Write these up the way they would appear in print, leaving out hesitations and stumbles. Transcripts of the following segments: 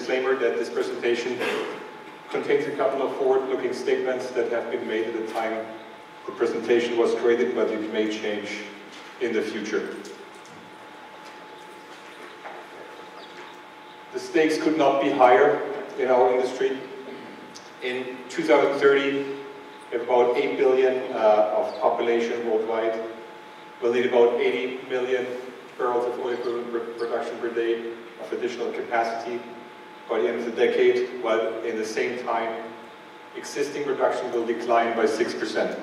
disclaimer that this presentation contains a couple of forward-looking statements that have been made at the time the presentation was created, but it may change in the future. The stakes could not be higher in our industry. In 2030, we have about 8 billion of population worldwide. We'll need about 80 million barrels of oil equivalent production per day of additional capacity by the end of the decade, while in the same time, existing production will decline by 6%.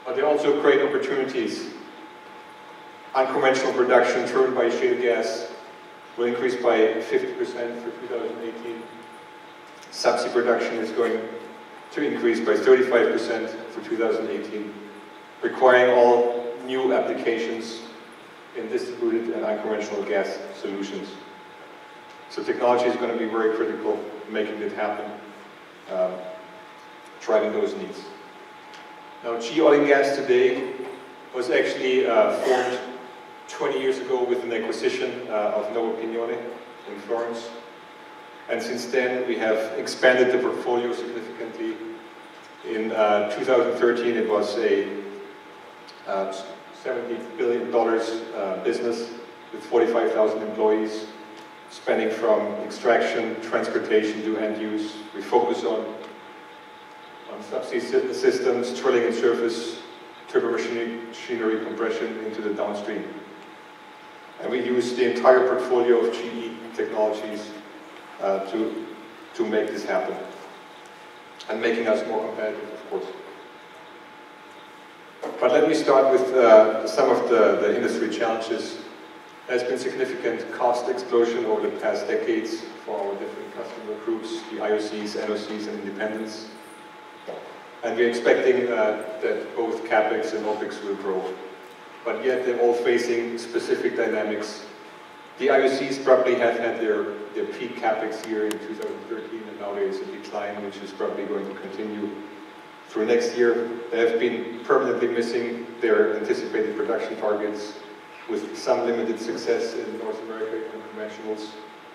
But they also create opportunities. Unconventional production driven by shale gas will increase by 50% for 2018. Subsea production is going to increase by 35% for 2018, requiring all new applications in distributed and unconventional gas solutions. So technology is going to be very critical in making it happen, driving those needs. Now, G Oil and Gas today was actually formed 20 years ago with an acquisition of Nuovo Pignone in Florence. And since then, we have expanded the portfolio significantly. In 2013, it was a $70 billion business with 45,000 employees, spanning from extraction, transportation to end use. We focus on subsea systems, drilling and surface, turbomachinery compression into the downstream. And we use the entire portfolio of GE technologies to make this happen, and making us more competitive, of course. But let me start with some of the industry challenges. There's been significant cost explosion over the past decades for our different customer groups, the IOCs, NOCs, and independents. And we're expecting that both CapEx and OpEx will grow. But yet they're all facing specific dynamics. The IOCs probably have had their peak CapEx year in 2013, and now there is a decline, which is probably going to continue through next year. They have been permanently missing their anticipated production targets, with some limited success in North America in conventionals,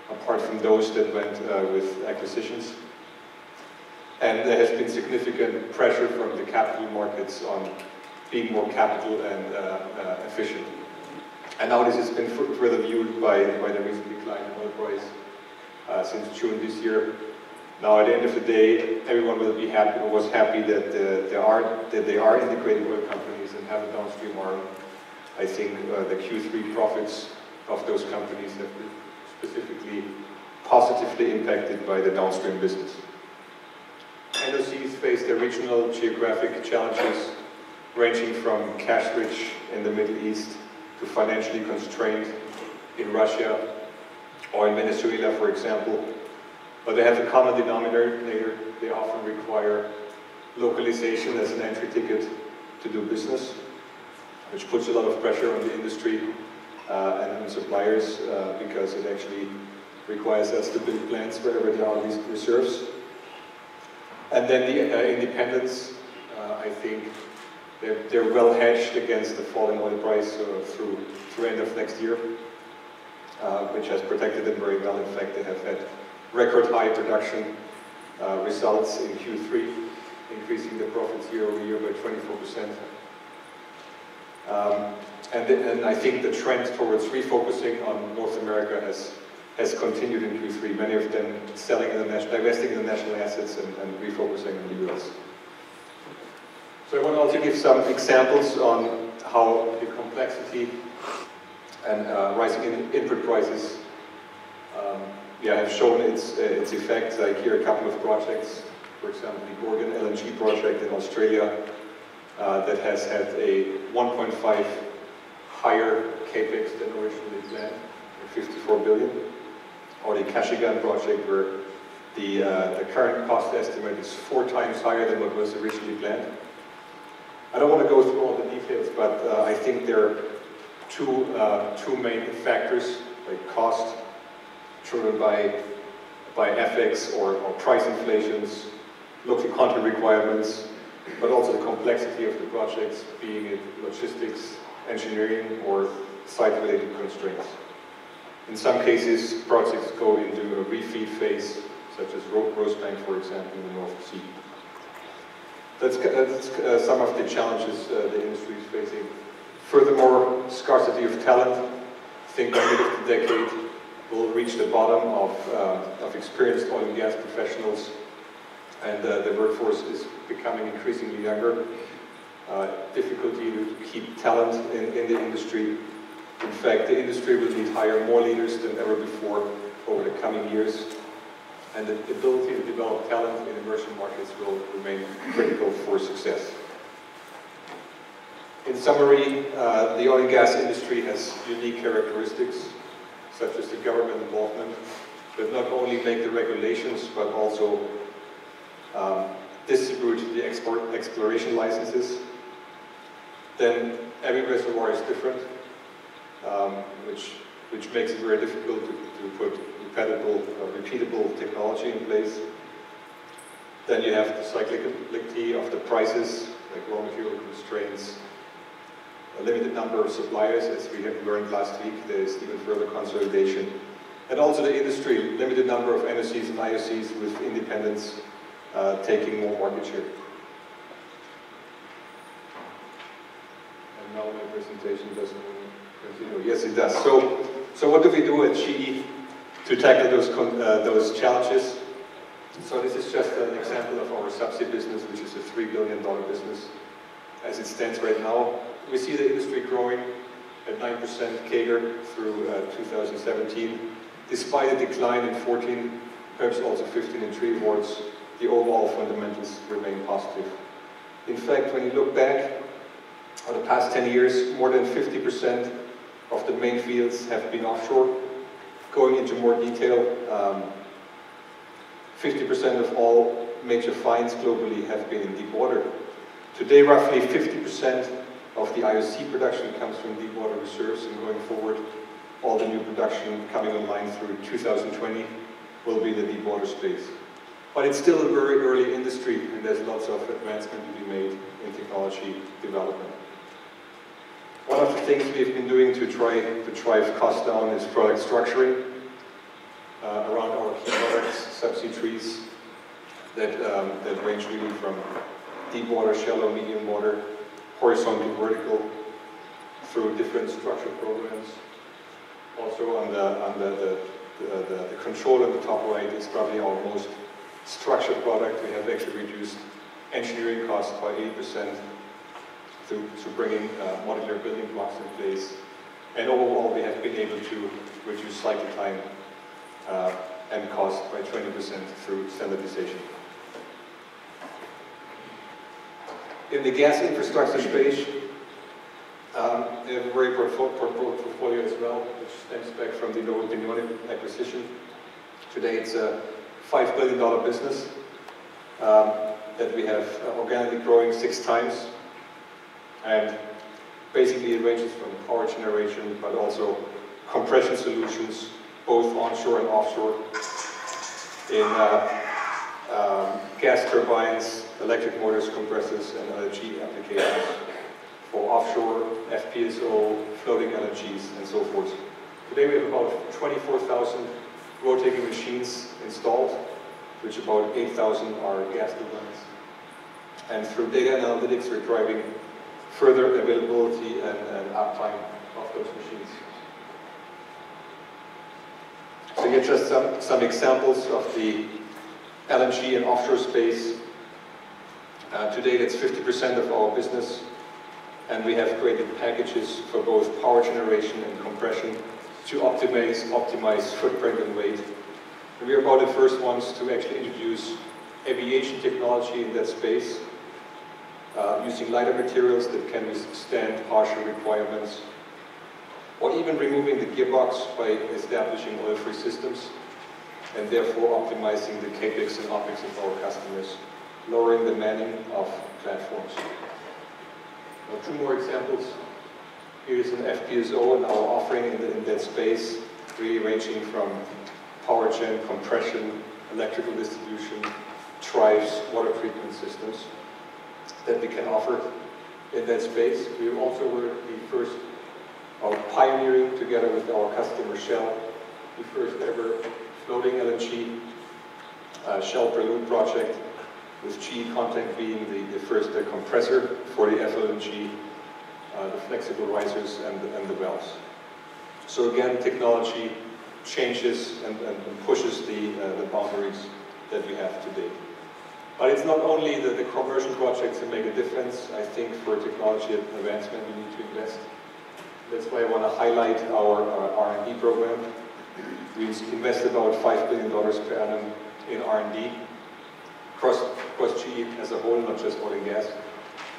apart from those that went with acquisitions. And there has been significant pressure from the capital markets on being more capital and efficient. And now this has been further viewed by the recent decline in oil price since June this year. Now, at the end of the day, everyone will be happy, or was happy that they are integrated oil companies and have a downstream arm. I think the Q3 profits of those companies have been specifically positively impacted by the downstream business. NOCs face their regional geographic challenges, ranging from cash-rich in the Middle East to financially constrained in Russia or in Venezuela, for example. But they have a common denominator. They often require localization as an entry ticket to do business, which puts a lot of pressure on the industry and on suppliers because it actually requires us to build plants wherever there are these reserves. And then the independents, I think they're well hedged against the falling oil price through end of next year, which has protected them very well. In fact, they have had record high production results in Q3, increasing the profits year over year by 24%. And I think the trend towards refocusing on North America has continued in Q3. Many of them divesting in the national assets and refocusing on the US. So I want to also give some examples on how the complexity and rising input prices have shown its effect. Like here, a couple of projects, for example, the Gorgon LNG project in Australia that has had a 1.5 higher capex than originally planned, 54 billion. Or the Kashagan project, where the current cost estimate is 4 times higher than what was originally planned. I don't want to go through all the details, but I think there are two main factors, like cost driven by FX or price inflations, local content requirements, but also the complexity of the projects, being it logistics, engineering, or site-related constraints. In some cases, projects go into a refeed phase, such as Rosebank, for example, in the North Sea. That's some of the challenges the industry is facing. Furthermore, scarcity of talent. I think by mid of the decade, we'll reach the bottom of experienced oil and gas professionals, and the workforce is becoming increasingly younger. Difficulty to keep talent in the industry. In fact, the industry will need to hire more leaders than ever before over the coming years. And the ability to develop talent in emerging markets will remain critical for success. In summary, the oil and gas industry has unique characteristics, such as the government involvement, that not only make the regulations, but also distribute the exploration licenses. Then every reservoir is different, which makes it very difficult to put repeatable technology in place. Then you have the cyclicality of the prices, like raw material constraints, a limited number of suppliers, as we have learned last week. There is even further consolidation. And also the industry, limited number of NOCs and IOCs with independents taking more market share. And now my presentation doesn't continue. Yes, it does. So what do we do at GE to tackle those challenges? So this is just an example of our subsea business, which is a $3 billion business as it stands right now. We see the industry growing at 9% CAGR through 2017. Despite a decline in 14, perhaps also 15 and tree awards, the overall fundamentals remain positive. In fact, when you look back on the past 10 years, more than 50% of the main fields have been offshore. Going into more detail, 50% of all major finds globally have been in deep water. Today, roughly 50% of the IOC production comes from deep water reserves, and going forward, all the new production coming online through 2020 will be in the deep water space. But it's still a very early industry, and there's lots of advancement to be made in technology development. One of the things we've been doing to drive costs down is product structuring around our key products, subsea trees, that range really from deep water, shallow, medium water, horizontal, vertical, through different structure programs. Also on the control on the top right is probably our most structured product. We have actually reduced engineering costs by 80% through bringing modular building blocks in place. And overall, we have been able to reduce cycle time and cost by 20% through standardization. In the gas infrastructure space, we have a very broad portfolio as well, which stems back from the Nova Pignone acquisition. Today it's a $5 billion business that we have organically growing 6 times. And basically it ranges from power generation, but also compression solutions, both onshore and offshore, in gas turbines, electric motors, compressors, and LNG applications for offshore, FPSO, floating LNGs, and so forth. Today we have about 24,000 rotating machines installed, which about 8,000 are gas turbines. And through data analytics, we're driving further availability and uptime of those machines. So here are just some examples of the LNG and offshore space. Today that's 50% of our business, and we have created packages for both power generation and compression to optimize footprint and weight. And we are about the first ones to actually introduce aviation technology in that space, using lighter materials that can withstand harsher requirements, or even removing the gearbox by establishing oil-free systems, and therefore optimizing the CAPEX and OPEX of our customers, lowering the manning of platforms. Now, 2 more examples. Here is an FPSO and our offering in that space, really ranging from power gen, compression, electrical distribution, drives, water treatment systems that we can offer in that space. We also were the first, pioneering together with our customer Shell, the first ever floating LNG Shell Prelude project, with GE content being the first compressor for the FLNG, the flexible risers and the valves. So again, technology changes and pushes the boundaries that we have today. But it's not only the commercial projects that make a difference. I think for technology advancement we need to invest. That's why I want to highlight our R&D program. We invest about $5 billion per annum in R&D across GE as a whole, not just oil and gas,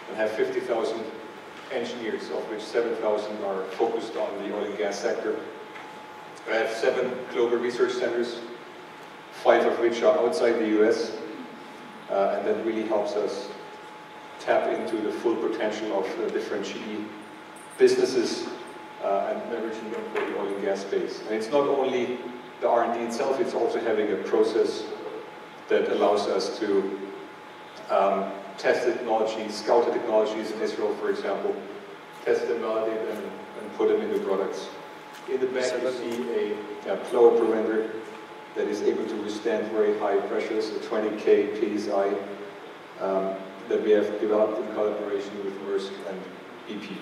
and have 50,000 engineers, of which 7,000 are focused on the oil and gas sector. I have 7 global research centers, 5 of which are outside the US, and that really helps us tap into the full potential of the different GE businesses and leveraging them for the oil and gas space. And it's not only the R&D itself, it's also having a process that allows us to test the technologies, scout the technologies in Israel, for example, test them, validate them, and put them into products. In the back you see a flow preventer that is able to withstand very high pressures, a 20K PSI, that we have developed in collaboration with Maersk and BP.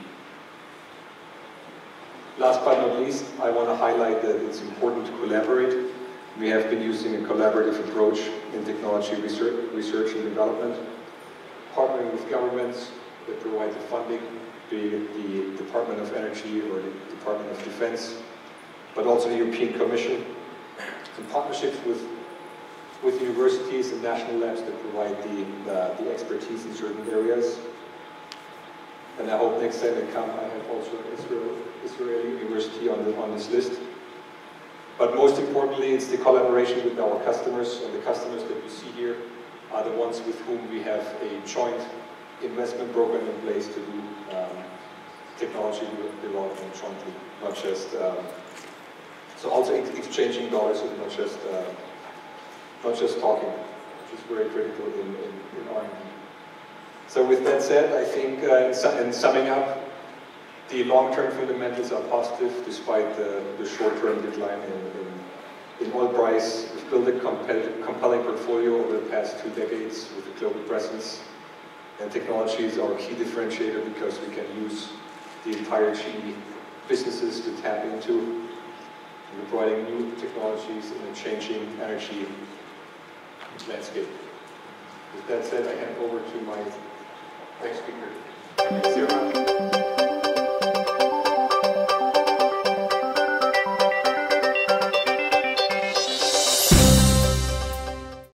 Last but not least, I want to highlight that it's important to collaborate. We have been using a collaborative approach in technology research and development, partnering with governments that provide the funding, be it the Department of Energy or the Department of Defense, but also the European Commission, in partnerships with universities and national labs that provide the expertise in certain areas. And I hope next time I come, I have also an Israeli university on this list. But most importantly, it's the collaboration with our customers, and the customers that you see here are the ones with whom we have a joint investment program in place to do technology development jointly, not just, so also exchanging dollars and not just talking, which is very critical in R&D. So with that said, I think in summing up, the long-term fundamentals are positive despite the short-term decline in oil price. We've built a compelling portfolio over the past 2 decades with a global presence, and technology is our key differentiator because we can use the entire GE businesses to tap into. We're providing new technologies in a changing energy landscape. With that said, I hand over to my next speaker.